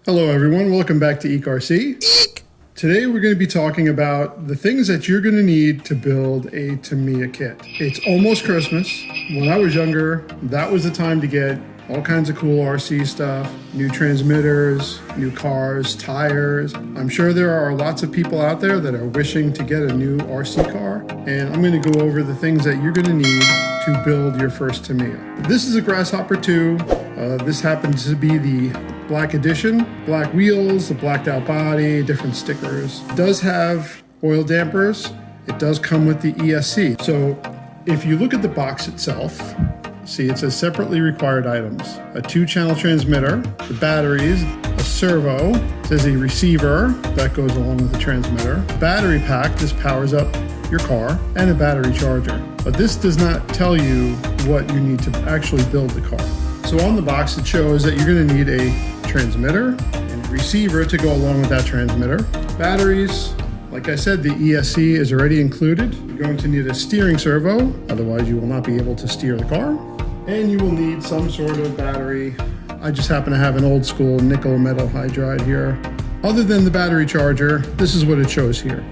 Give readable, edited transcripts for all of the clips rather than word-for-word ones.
Hello everyone, welcome back to EekRC. Eek! Today we're going to be talking about the things that you're going to need to build a Tamiya kit. It's almost Christmas. When I was younger, that was the time to get all kinds of cool RC stuff, new transmitters, new cars, tires. I'm sure there are lots of people out there that are wishing to get a new RC car, and I'm going to go over the things that you're going to need to build your first Tamiya. This is a Grasshopper 2. This happens to be the black edition. Black wheels, a blacked out body, different stickers. It does have oil dampers. It does come with the ESC. So if you look at the box itself, see it says separately required items. A 2-channel transmitter, the batteries, a servo, it says a receiver that goes along with the transmitter, battery pack, this powers up your car, and a battery charger. But this does not tell you what you need to actually build the car. So on the box it shows that you're going to need a transmitter and a receiver to go along with that transmitter. Batteries, like I said, the ESC is already included. You're going to need a steering servo, otherwise you will not be able to steer the car. And you will need some sort of battery. I just happen to have an old school nickel metal hydride here. Other than the battery charger, this is what it shows here.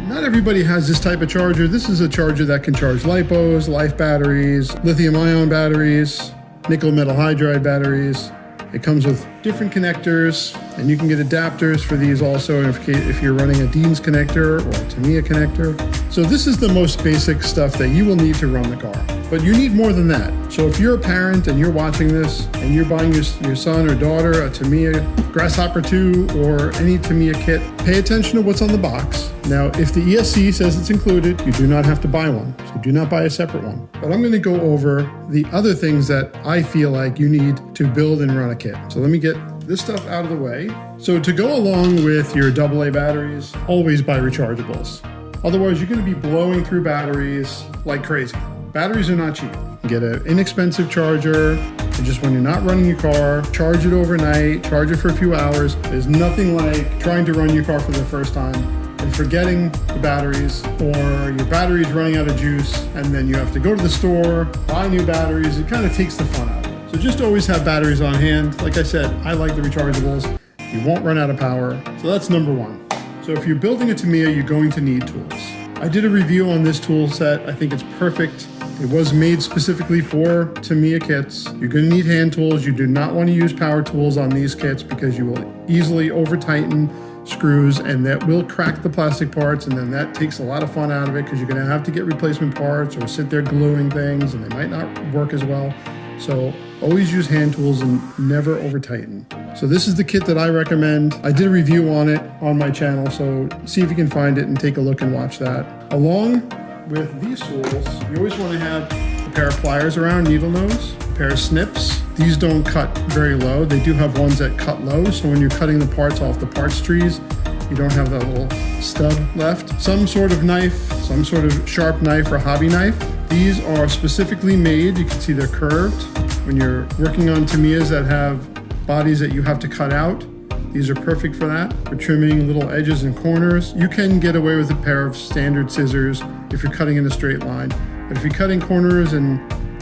Not everybody has this type of charger. This is a charger that can charge LiPos, life batteries, lithium-ion batteries, nickel metal hydride batteries. It comes with different connectors, and you can get adapters for these also if you're running a Dean's connector or a Tamiya connector. So this is the most basic stuff that you will need to run the car. But you need more than that. So if you're a parent and you're watching this and you're buying your son or daughter a Tamiya Grasshopper 2 or any Tamiya kit, pay attention to what's on the box. Now, if the ESC says it's included, you do not have to buy one. So do not buy a separate one. But I'm going to go over the other things that I feel like you need to build and run a kit. So let me get this stuff out of the way. So to go along with your AA batteries, always buy rechargeables. Otherwise, you're going to be blowing through batteries like crazy. Batteries are not cheap. Get an inexpensive charger, and just when you're not running your car, charge it overnight, charge it for a few hours. There's nothing like trying to run your car for the first time and forgetting the batteries, or your battery's running out of juice, and then you have to go to the store, buy new batteries. It kind of takes the fun out of it. So just always have batteries on hand. Like I said, I like the rechargeables. You won't run out of power. So that's number one. So if you're building a Tamiya, you're going to need tools. I did a review on this tool set. I think it's perfect. It was made specifically for Tamiya kits. You're going to need hand tools. You do not want to use power tools on these kits because you will easily over-tighten screws, and that will crack the plastic parts, and then that takes a lot of fun out of it because you're going to have to get replacement parts or sit there gluing things, and they might not work as well. So always use hand tools and never over-tighten. So this is the kit that I recommend. I did a review on it on my channel, so see if you can find it and take a look and watch that. Along with these tools, you always want to have a pair of pliers around, needle nose, a pair of snips. These don't cut very low. They do have ones that cut low, so when you're cutting the parts off the parts trees, you don't have that little stub left. Some sort of knife, some sort of sharp knife or hobby knife. These are specifically made, you can see they're curved. When you're working on Tamiyas that have bodies that you have to cut out, these are perfect for that, for trimming little edges and corners. You can get away with a pair of standard scissors if you're cutting in a straight line. But if you're cutting corners and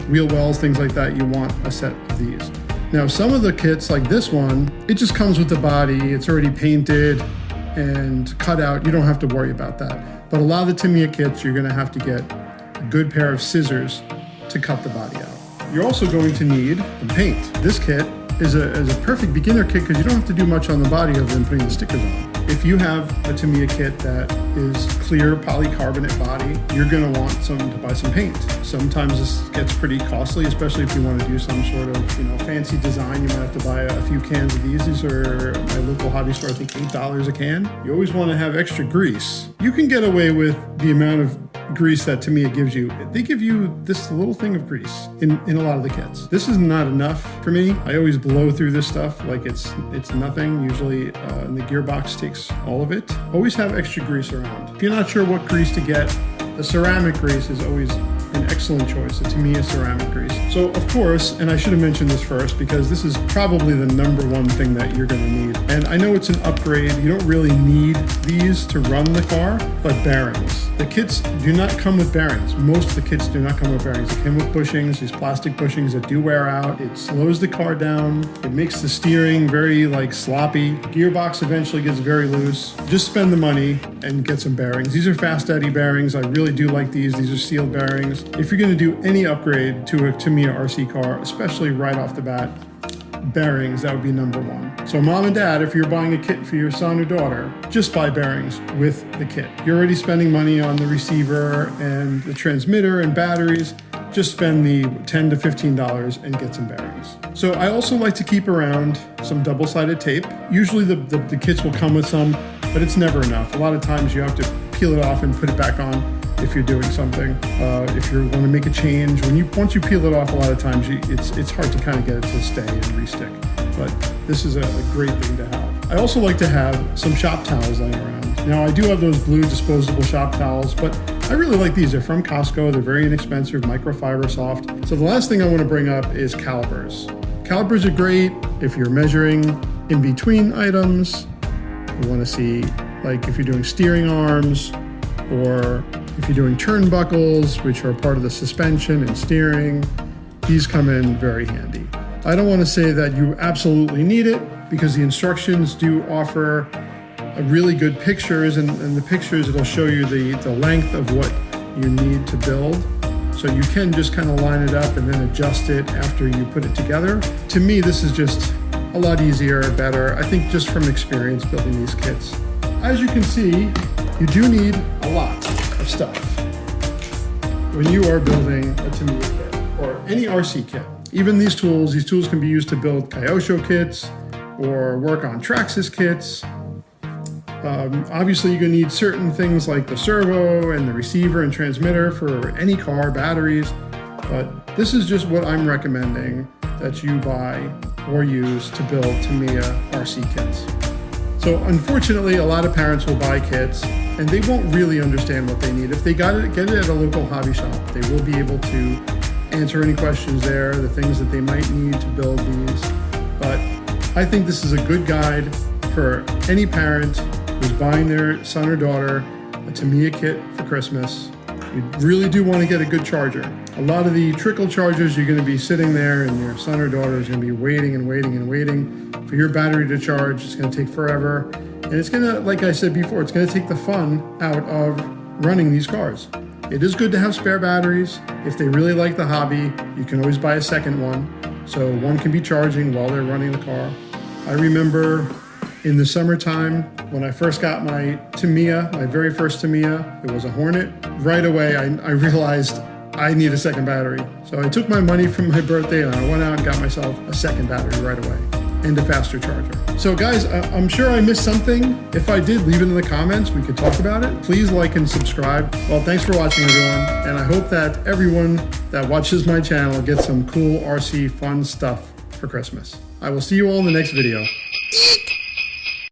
wheel wells, things like that, you want a set of these. Now, some of the kits, like this one, it just comes with the body. It's already painted and cut out. You don't have to worry about that. But a lot of the Tamiya kits, you're gonna have to get a good pair of scissors to cut the body out. You're also going to need the paint. This kit is a perfect beginner kit because you don't have to do much on the body other than putting the stickers on. If you have a Tamiya kit that is clear polycarbonate body, you're going to want to buy some paint. Sometimes this gets pretty costly, especially if you want to do some sort of fancy design. You might have to buy a few cans of these. These are at my local hobby store, I think $8 a can. You always want to have extra grease. You can get away with the amount of grease that Tamiya gives you. They give you this little thing of grease in a lot of the kits. This is not enough for me. I always blow through this stuff like it's nothing. Usually the gearbox takes all of it. Always have extra grease around. If you're not sure what grease to get, the ceramic grease is always an excellent choice, a Tamiya ceramic grease. So of course, and I should have mentioned this first because this is probably the #1 thing that you're going to need. And I know it's an upgrade. You don't really need these to run the car, but bearings. The kits do not come with bearings. Most of the kits do not come with bearings. They come with bushings, these plastic bushings that do wear out. It slows the car down. It makes the steering very sloppy. Gearbox eventually gets very loose. Just spend the money and get some bearings. These are fast eddy bearings. I really do like these. These are sealed bearings. If you're going to do any upgrade to a Tamiya RC car, especially right off the bat, bearings, that would be #1. So mom and dad, if you're buying a kit for your son or daughter, just buy bearings with the kit. You're already spending money on the receiver and the transmitter and batteries. Just spend the $10 to $15 and get some bearings. So I also like to keep around some double-sided tape. Usually the kits will come with some, but it's never enough. A lot of times you have to peel it off and put it back on if you're doing something. If you want to make a change, once you peel it off, a lot of times it's hard to kind of get it to stay and restick. But this is a great thing to have. I also like to have some shop towels laying around. Now I do have those blue disposable shop towels, but I really like these. They're from Costco. They're very inexpensive, microfiber soft. So the last thing I want to bring up is calipers. Calipers are great if you're measuring in between items. You want to see, like if you're doing steering arms, or if you're doing turnbuckles, which are part of the suspension and steering, these come in very handy. I don't want to say that you absolutely need it because the instructions do offer really good pictures, and the pictures, it'll show you the length of what you need to build. So you can just kind of line it up and then adjust it after you put it together. To me, this is just a lot easier, better. I think just from experience building these kits. As you can see, you do need a lot of stuff when you are building a Tamiya kit or any RC kit. Even these tools can be used to build Kyosho kits or work on Traxxas kits. Obviously, you're going to need certain things like the servo and the receiver and transmitter for any car, batteries, but this is just what I'm recommending that you buy or use to build Tamiya RC kits. So unfortunately, a lot of parents will buy kits and they won't really understand what they need. If they get it at a local hobby shop, they will be able to answer any questions there, the things that they might need to build these. But I think this is a good guide for any parent who's buying their son or daughter a Tamiya kit for Christmas. You really do want to get a good charger. A lot of the trickle chargers, you're going to be sitting there and your son or daughter is going to be waiting and waiting and waiting for your battery to charge. It's going to take forever. And it's going to, like I said before, it's going to take the fun out of running these cars. It is good to have spare batteries. If they really like the hobby, you can always buy a second one. So one can be charging while they're running the car. I remember in the summertime, when I first got my Tamiya, my very first Tamiya, it was a Hornet. Right away, I realized I need a second battery. So I took my money from my birthday and I went out and got myself a second battery right away and a faster charger. So guys, I'm sure I missed something. If I did, leave it in the comments. We could talk about it. Please like and subscribe. Well, thanks for watching, everyone. And I hope that everyone that watches my channel gets some cool RC fun stuff for Christmas. I will see you all in the next video.